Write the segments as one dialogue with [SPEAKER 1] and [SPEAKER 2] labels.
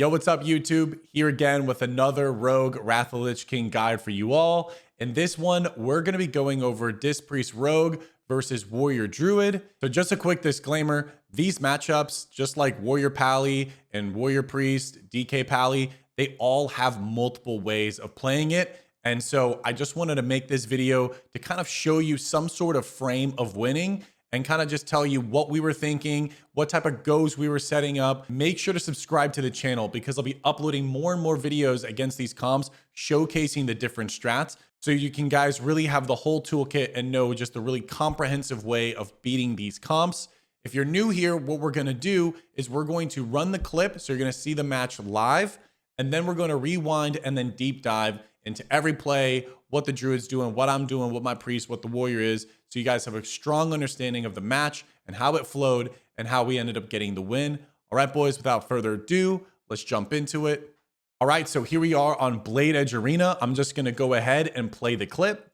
[SPEAKER 1] Yo, what's up, YouTube? Here again with another Rogue Wrath of the Lich King guide for you all. In this one, we're going to be going over Dpriest Rogue versus Warrior Druid. So just a quick disclaimer, these matchups, just like Warrior Pally and Warrior Priest, DK Pally, they all have multiple ways of playing it. And so I just wanted to make this video to kind of show you some sort of frame of winning and kind of just tell you what we were thinking, what type of goes we were setting up. Make sure to subscribe to the channel because I'll be uploading more and more videos against these comps, showcasing the different strats, so you can guys really have the whole toolkit and know just a really comprehensive way of beating these comps. If you're new here, what we're gonna do is we're going to run the clip, so you're gonna see the match live, and then we're gonna rewind and then deep dive into every play, what the Druid's doing, what I'm doing, what my Priest, what the Warrior is, so you guys have a strong understanding of the match and how it flowed and how we ended up getting the win. All right, boys, without further ado, let's jump into it. All right, so here we are on Blade Edge Arena. I'm just gonna go ahead and play the clip.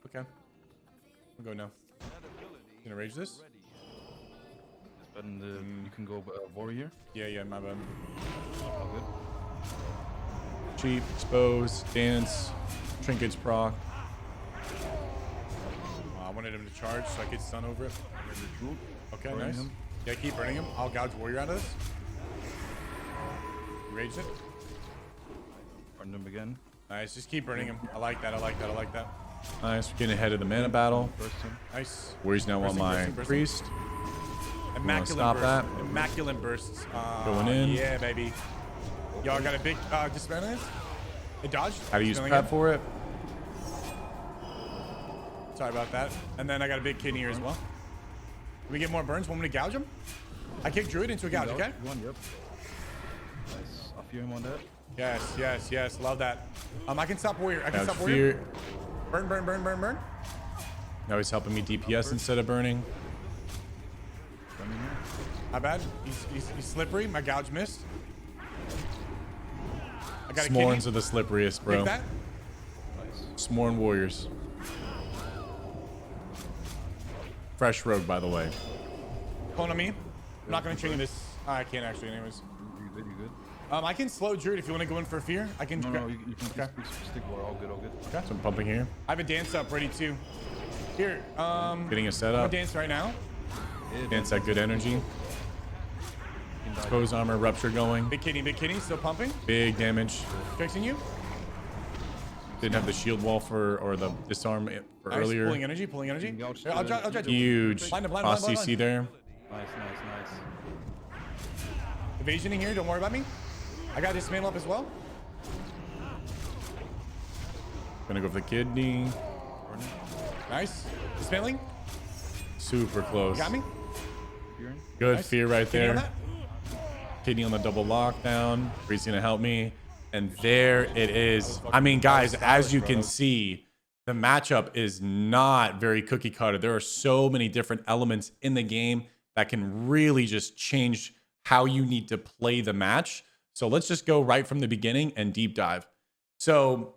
[SPEAKER 1] Okay, I'll go now. Gonna rage this?
[SPEAKER 2] But you can go Warrior.
[SPEAKER 1] Yeah, my bad.
[SPEAKER 2] All good.
[SPEAKER 1] Cheap, expose, dance, trinkets proc. I wanted him to charge so I could stun over it. Okay,
[SPEAKER 2] Burn
[SPEAKER 1] nice.
[SPEAKER 2] him.
[SPEAKER 1] Yeah, keep burning him. I'll gouge Warrior out of this. Rage it.
[SPEAKER 2] Burn him again.
[SPEAKER 1] Nice, just keep burning him. I like that, I like that, I like that. Nice, we're getting ahead of the mana battle.
[SPEAKER 2] Burst him.
[SPEAKER 1] Nice. Warrior's now on my
[SPEAKER 2] bursting.
[SPEAKER 1] Priest.
[SPEAKER 3] Immaculate
[SPEAKER 1] stop
[SPEAKER 3] burst.
[SPEAKER 1] that.
[SPEAKER 3] Immaculate bursts.
[SPEAKER 1] Going in.
[SPEAKER 3] Yeah, baby. Y'all got a big dispel in it? It dodged.
[SPEAKER 1] How to use
[SPEAKER 3] Dispelling
[SPEAKER 1] prep
[SPEAKER 3] it.
[SPEAKER 1] for it.
[SPEAKER 3] Sorry about that. And then I got a big kidney here as well. Can we get more burns? Want me to gouge him? I kicked Druid into a gouge, okay?
[SPEAKER 2] One, yep. Nice. I'll fear him on that.
[SPEAKER 3] Yes. Love that. I can stop Warrior. I can
[SPEAKER 1] Gouge
[SPEAKER 3] stop Warrior.
[SPEAKER 1] fear.
[SPEAKER 3] Burn.
[SPEAKER 1] Now he's helping me DPS instead of burning.
[SPEAKER 2] Burn him here.
[SPEAKER 3] Not bad. He's slippery. My gouge missed. I got a
[SPEAKER 1] Smorns
[SPEAKER 3] kidney.
[SPEAKER 1] are the slipperiest, bro.
[SPEAKER 3] Take that.
[SPEAKER 2] Nice.
[SPEAKER 1] Smorn Warriors. Fresh Rogue, by the way.
[SPEAKER 3] Pulling on me. I'm not going to chain this. I can't actually anyways.
[SPEAKER 2] You good? You good?
[SPEAKER 3] I can slow Druid if you want to go in for fear. I can.
[SPEAKER 2] No, you can
[SPEAKER 3] Okay.
[SPEAKER 2] stick war. All good.
[SPEAKER 1] Okay, so I'm pumping here.
[SPEAKER 3] I have a dance up ready too. Here,
[SPEAKER 1] Getting a
[SPEAKER 3] I'm
[SPEAKER 1] setup.
[SPEAKER 3] gonna dance right now.
[SPEAKER 1] Dance that good energy. Expose armor, rupture going.
[SPEAKER 3] Big kidney, still pumping.
[SPEAKER 1] Big damage.
[SPEAKER 3] Fixing you.
[SPEAKER 1] Didn't have the shield wall for, or the disarm for
[SPEAKER 3] Nice.
[SPEAKER 1] earlier.
[SPEAKER 3] Pulling energy.
[SPEAKER 2] Gouge
[SPEAKER 3] Here, I'll
[SPEAKER 2] the-
[SPEAKER 3] try to.
[SPEAKER 1] Huge
[SPEAKER 3] Blind.
[SPEAKER 1] cross CC there.
[SPEAKER 2] Nice.
[SPEAKER 3] Evasioning here. Don't worry about me. I got this mantle up as well.
[SPEAKER 1] Gonna go for the kidney.
[SPEAKER 2] Burn him.
[SPEAKER 3] Nice. Dismantling.
[SPEAKER 1] Super close.
[SPEAKER 3] Got me.
[SPEAKER 2] Fearing.
[SPEAKER 1] Good
[SPEAKER 3] Nice.
[SPEAKER 1] fear right
[SPEAKER 3] Kidney on
[SPEAKER 1] there.
[SPEAKER 3] that.
[SPEAKER 1] Kidney on the double lockdown. Priest's gonna help me. And there it is. I mean, guys, as you can see, the matchup is not very cookie cutter. There are so many different elements in the game that can really just change how you need to play the match. So let's just go right from the beginning and deep dive. So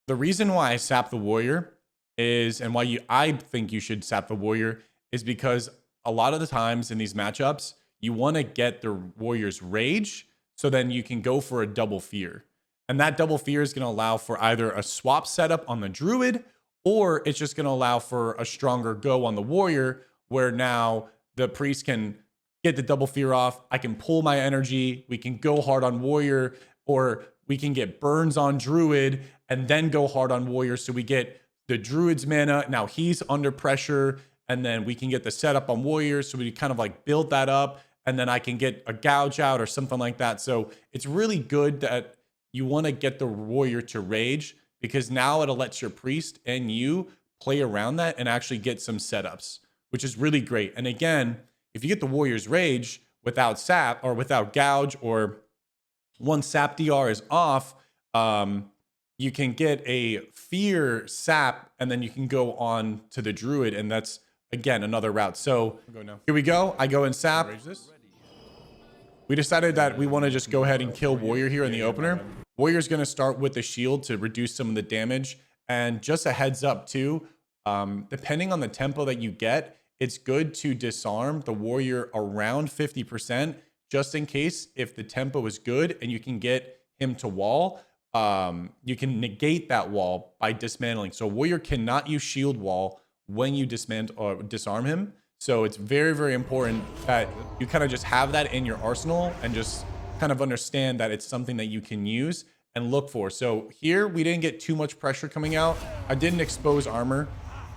[SPEAKER 1] the reason why I sap the Warrior is, and why I think you should sap the Warrior, is because a lot of the times in these matchups, you want to get the Warrior's rage, so then you can go for a double fear. And that double fear is going to allow for either a swap setup on the Druid, or it's just going to allow for a stronger go on the Warrior, where now the Priest can get the double fear off. I can pull my energy. We can go hard on Warrior, or we can get burns on Druid and then go hard on Warrior. So we get the Druid's mana. Now he's under pressure, and then we can get the setup on Warrior. So we kind of like build that up, and then I can get a gouge out or something like that. So it's really good that you want to get the Warrior to rage, because now it'll let your Priest and you play around that and actually get some setups, which is really great. And again, if you get the Warrior's rage without sap or without gouge, or once sap DR is off, you can get a fear sap, and then you can go on to the Druid, and that's again another route. So here we go. I go in sap. We decided that we want to just go ahead and kill Warrior here in the opener. Warrior's going to start with the shield to reduce some of the damage. And just a heads up too, depending on the tempo that you get, it's good to disarm the Warrior around 50% just in case if the tempo is good and you can get him to wall, you can negate that wall by dismantling. So warrior cannot use shield wall when you dismantle or disarm him. So it's very, very important that you kind of just have that in your arsenal and just kind of understand that it's something that you can use and look for. So here we didn't get too much pressure coming out. I didn't expose armor.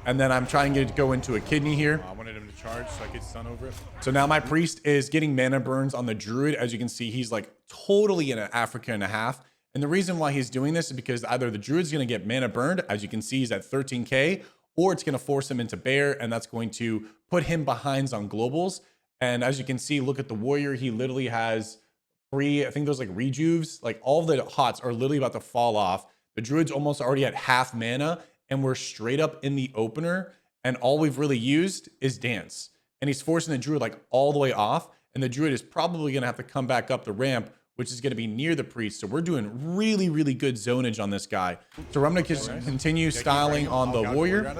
[SPEAKER 1] And then I'm trying to go into a kidney here.
[SPEAKER 3] I wanted him to charge so I could stun over it.
[SPEAKER 1] So now my priest is getting mana burns on the druid. As you can see, he's like totally in an Africa and a half. And the reason why he's doing this is because either the druid's going to get mana burned, as you can see, he's at 13k, or it's going to force him into bear, and that's going to put him behinds on globals. And as you can see, look at the warrior. He literally has 3, I think those like rejuves, like all the hots are literally about to fall off. The druid's almost already at half mana, and we're straight up in the opener, and all we've really used is dance. And he's forcing the druid like all the way off, and the druid is probably going to have to come back up the ramp, which is going to be near the priest. So we're doing really, really good zonage on this guy. So I'm going to continue styling on the warrior.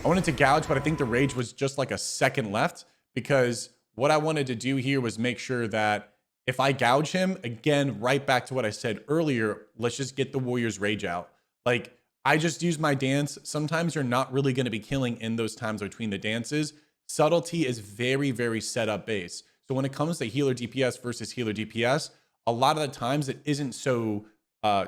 [SPEAKER 1] I wanted to gouge, but I think the rage was just like a second left, because what I wanted to do here was make sure that if I gouge him, again, right back to what I said earlier, let's just get the warrior's rage out. Like, I just use my dance. Sometimes you're not really going to be killing in those times between the dances. Subtlety is very, very setup based. So when it comes to healer DPS versus healer DPS, a lot of the times it isn't so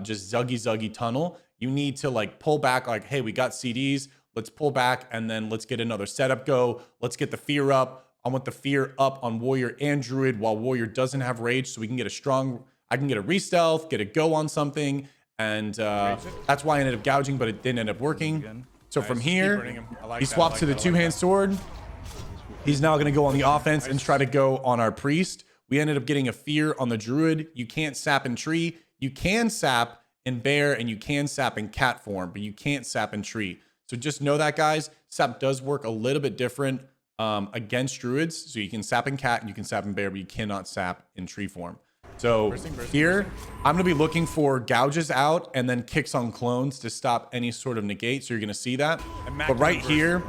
[SPEAKER 1] just zuggy tunnel. You need to like pull back like, hey, we got CDs. Let's pull back and then let's get another setup go. Let's get the fear up. I want the fear up on warrior and druid while warrior doesn't have rage, so we can get a strong, I can get a re-stealth, get a go on something. And that's why I ended up gouging, but it didn't end up working. So from here, he swaps to the two-hand sword. He's now going to go on the offense and try to go on our priest. We ended up getting a fear on the druid. You can't sap in tree. You can sap in bear, and you can sap in cat form, but you can't sap in tree. So just know that, guys. Sap does work a little bit different against druids. So you can sap in cat and you can sap in bear, but you cannot sap in tree form. So here, I'm going to be looking for gouges out and then kicks on clones to stop any sort of negate. So you're going to see that. But right here,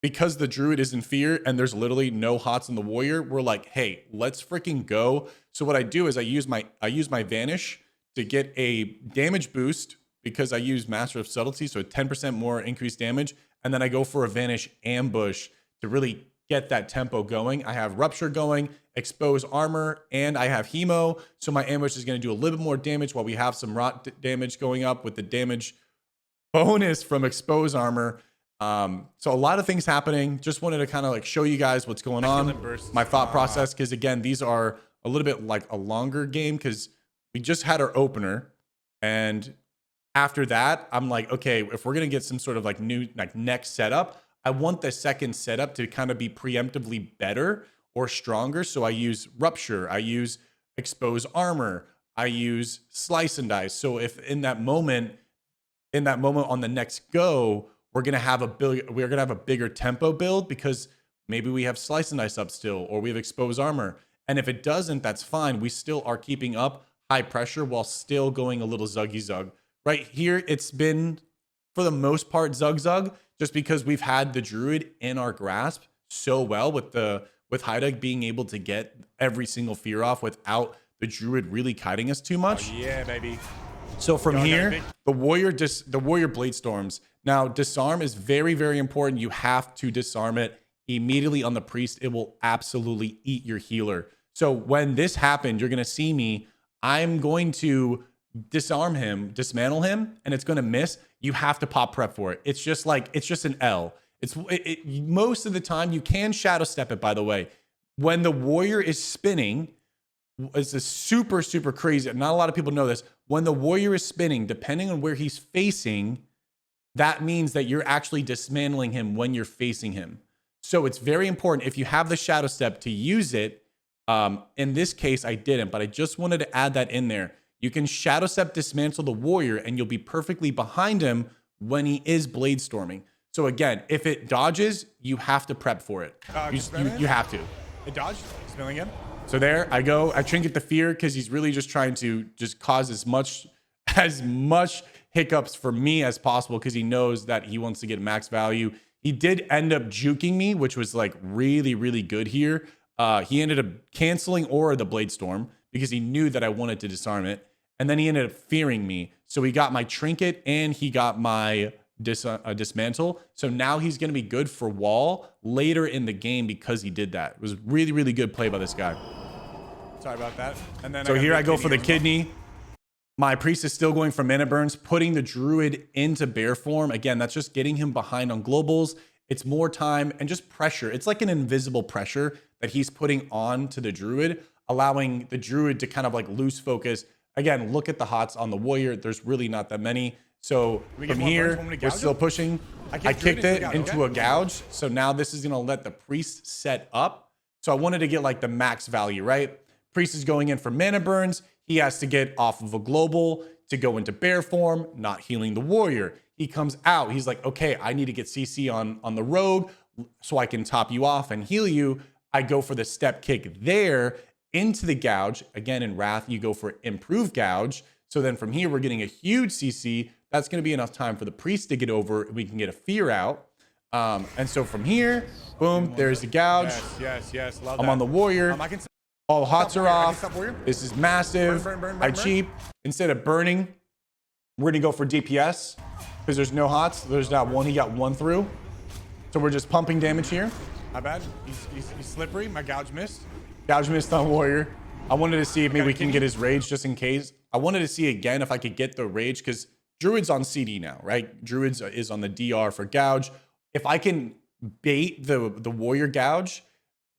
[SPEAKER 1] because the druid is in fear and there's literally no hots in the warrior, we're like, hey, let's freaking go. So what I do is I use my vanish to get a damage boost because I use Master of Subtlety, so 10% more increased damage. And then I go for a vanish ambush to really get that tempo going. I have rupture going, expose armor, and I have hemo. So my ambush is going to do a little bit more damage while we have some rot damage going up with the damage bonus from expose armor. So a lot of things happening. Just wanted to kind of like show you guys what's going on, my thought process, because again, these are a little bit like a longer game because we just had our opener, and after that, I'm like, okay, if we're gonna get some sort of like new like next setup, I want the second setup to kind of be preemptively better or stronger. So I use rupture, I use expose armor, I use slice and dice. So if in that moment on the next go, we're gonna have a bigger tempo build because maybe we have slice and dice up still, or we have expose armor. And if it doesn't, that's fine. We still are keeping up high pressure while still going a little zuggy zug. Right here, it's been for the most part zug just because we've had the druid in our grasp so well with Haida being able to get every single fear off without the druid really kiting us too much.
[SPEAKER 3] Oh, yeah, baby.
[SPEAKER 1] So from here, the warrior blade storms. Now, disarm is very, very important. You have to disarm it immediately on the priest. It will absolutely eat your healer. So when this happened, you're going to see me. I'm going to disarm him, dismantle him, and it's going to miss. You have to pop prep for it. It's just an L. Most of the time you can shadow step it, by the way. When the warrior is spinning, it's a super, super crazy. Not a lot of people know this. When the warrior is spinning, depending on where he's facing, that means that you're actually dismantling him when you're facing him. So it's very important if you have the shadow step to use it. In this case, I didn't, but I just wanted to add that in there. You can shadow step dismantle the warrior and you'll be perfectly behind him when he is blade storming. So again, if it dodges, you have to prep for it. You have to.
[SPEAKER 3] It dodged. Smelling him.
[SPEAKER 1] So there I go. I trinket the fear because he's really just trying to just cause as much hiccups for me as possible because he knows that he wants to get max value. He did end up juking me, which was like really, really good here. He ended up canceling Aura the Blade Storm because he knew that I wanted to disarm it. And then he ended up fearing me. So he got my trinket and he got my dismantle. So now he's going to be good for wall later in the game because he did that. It was really, really good play by this guy.
[SPEAKER 3] Sorry about that. And then
[SPEAKER 1] So here I go for the kidney. My priest is still going for mana burns, putting the druid into bear form. Again, that's just getting him behind on globals. It's more time and just pressure. It's like an invisible pressure that he's putting on to the druid, allowing the druid to kind of like lose focus. Again, look at the hots on the warrior. There's really not that many. So from here, we're still pushing. I kicked it into a gouge. So now this is going to let the priest set up. So I wanted to get like the max value, right? Priest is going in for mana burns. He has to get off of a global to go into bear form, not healing the warrior. He comes out. He's like, okay, I need to get CC on the rogue so I can top you off and heal you. I go for the step kick there into the gouge. Again, in Wrath, you go for improved gouge. So then from here, we're getting a huge CC. That's going to be enough time for the priest to get over. We can get a fear out. And so from here, boom, there's the gouge.
[SPEAKER 3] Yes. Love
[SPEAKER 1] I'm
[SPEAKER 3] that.
[SPEAKER 1] on the warrior.
[SPEAKER 3] I can
[SPEAKER 1] All hots are off.
[SPEAKER 3] stop warrior.
[SPEAKER 1] This is massive.
[SPEAKER 3] Burn.
[SPEAKER 1] I cheap. Instead of burning, we're going to go for DPS because there's no hots. There's not one. He got one through. So we're just pumping damage here.
[SPEAKER 3] My bad. He's slippery. My gouge missed.
[SPEAKER 1] Gouge missed on warrior. I wanted to see if maybe we can
[SPEAKER 3] kidney.
[SPEAKER 1] get his rage just in case. I wanted to see again if I could get the rage because Druid's on CD now, right? Druid's is on the DR for gouge. If I can bait the warrior gouge,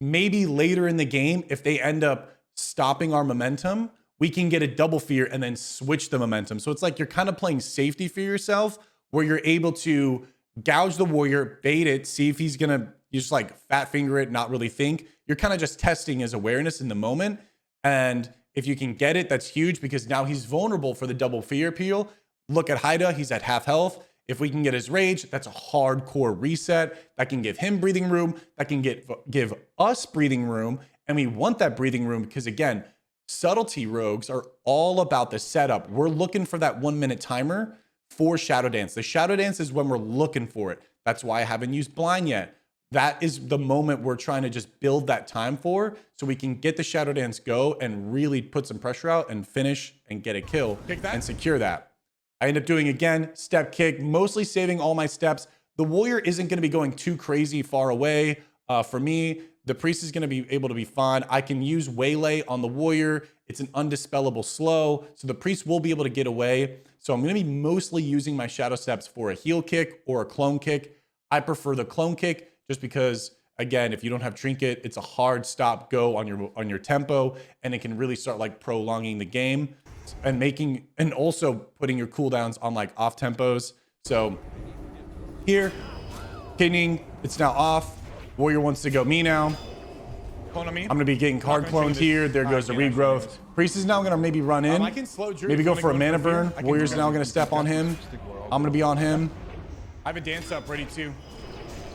[SPEAKER 1] maybe later in the game, if they end up stopping our momentum, we can get a double fear and then switch the momentum. So it's like you're kind of playing safety for yourself where you're able to gouge the warrior, bait it, see if he's going to just like fat finger it, not really think. You're kind of just testing his awareness in the moment. And if you can get it, that's huge because now he's vulnerable for the double fear peel. Look at Haida, he's at half health. If we can get his rage, that's a hardcore reset. That can give him breathing room. That can give us breathing room. And we want that breathing room because, again, subtlety rogues are all about the setup. We're looking for that 1 minute timer for Shadow Dance. The Shadow Dance is when we're looking for it. That's why I haven't used Blind yet. That is the moment we're trying to just build that time for so we can get the Shadow Dance go and really put some pressure out and finish and get a kill and secure that. I end up doing, again, step kick, mostly saving all my steps. The warrior isn't going to be going too crazy far away. For me, the priest is going to be able to be fine. I can use waylay on the warrior. It's an undispellable slow, so the priest will be able to get away. So I'm going to be mostly using my shadow steps for a heal kick or a clone kick. I prefer the clone kick just because, again, if you don't have trinket, it's a hard stop go on your tempo, and it can really start like prolonging the game and also putting your cooldowns on like off tempos. So here, kidneying, it's now off. Warrior wants to go me now.
[SPEAKER 3] Clone on me.
[SPEAKER 1] I'm gonna be getting card cloned here. There goes the regrowth. Priest is now gonna maybe run in.
[SPEAKER 3] I can slow Druid.
[SPEAKER 1] Maybe go for a mana burn. Warrior's now gonna step on him. I'm gonna be on him.
[SPEAKER 3] I have a dance up ready too.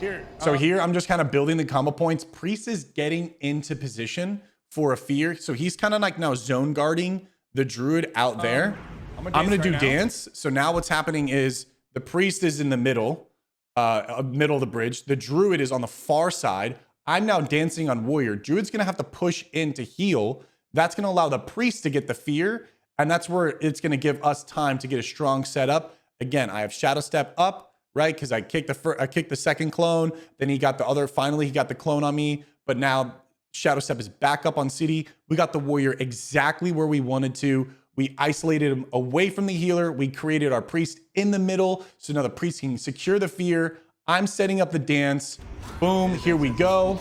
[SPEAKER 3] Here.
[SPEAKER 1] So here, I'm just kind of building the combo points. Priest is getting into position for a fear. So he's kind of like now zone guarding the druid out there. I'm gonna do dance. So now what's happening is the priest is in the middle of the bridge. The druid is on the far side. I'm now dancing on warrior. Druid's gonna have to push in to heal. That's gonna allow the priest to get the fear, and that's where it's gonna give us time to get a strong setup. Again, I have shadow step up, right? Because I kicked the second clone. Then he got the other. Finally, he got the clone on me. But now shadow step is back up on city. We got the warrior exactly where we wanted to. We isolated him away from the healer. We created our priest in the middle. So now the priest can secure the fear. I'm setting up the dance. Boom, here we go.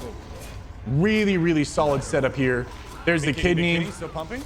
[SPEAKER 1] Really, really solid setup here. There's the kidney.
[SPEAKER 3] Still pumping.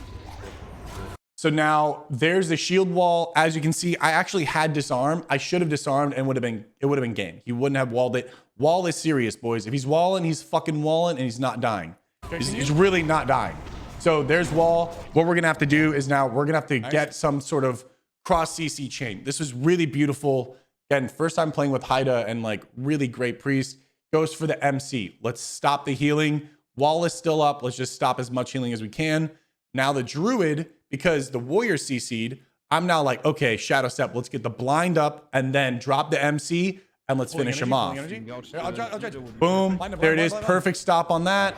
[SPEAKER 1] So now there's the shield wall. As you can see, I actually had disarm. I should have disarmed and it would have been game. He wouldn't have walled it. Wall is serious, boys. If he's walling, he's fucking walling and he's not dying. He's really not dying. So there's wall. What we're gonna have to do is now we're gonna have to get some sort of cross CC chain. This was really beautiful. Again, first time playing with Haida and like really great priest. Goes for the MC. Let's stop the healing. Wall is still up. Let's just stop as much healing as we can. Now the druid, because the warrior CC'd, I'm now like, okay, shadow step. Let's get the blind up and then drop the MC and let's finish him off.
[SPEAKER 3] I'll judge.
[SPEAKER 1] Boom.
[SPEAKER 3] Blind him,
[SPEAKER 1] There it
[SPEAKER 3] blind,
[SPEAKER 1] is.
[SPEAKER 3] blind, blind.
[SPEAKER 1] Perfect stop on that.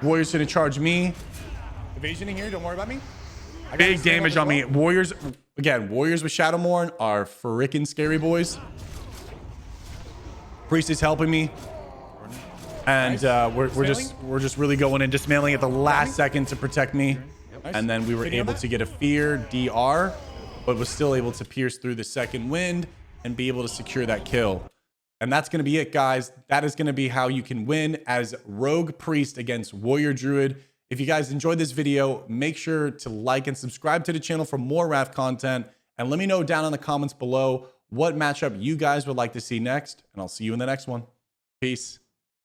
[SPEAKER 1] Warriors gonna charge me.
[SPEAKER 3] Evasioning here. Don't worry about me. I got
[SPEAKER 1] Big
[SPEAKER 3] this thing
[SPEAKER 1] damage
[SPEAKER 3] up
[SPEAKER 1] on
[SPEAKER 3] as
[SPEAKER 1] me.
[SPEAKER 3] well.
[SPEAKER 1] Warriors, again, Warriors with Shadowmourne are freaking scary boys. Priest is helping me. And we're just really going in, dismantling at the last second to protect me.
[SPEAKER 3] Nice.
[SPEAKER 1] And then we were
[SPEAKER 3] Hitting on
[SPEAKER 1] able
[SPEAKER 3] that?
[SPEAKER 1] to get a fear DR, but was still able to pierce through the second wind and be able to secure that kill. And that's going to be it, guys. That is going to be how you can win as Rogue Priest against Warrior Druid. If you guys enjoyed this video, make sure to like and subscribe to the channel for more Wrath content. And let me know down in the comments below what matchup you guys would like to see next. And I'll see you in the next one. Peace.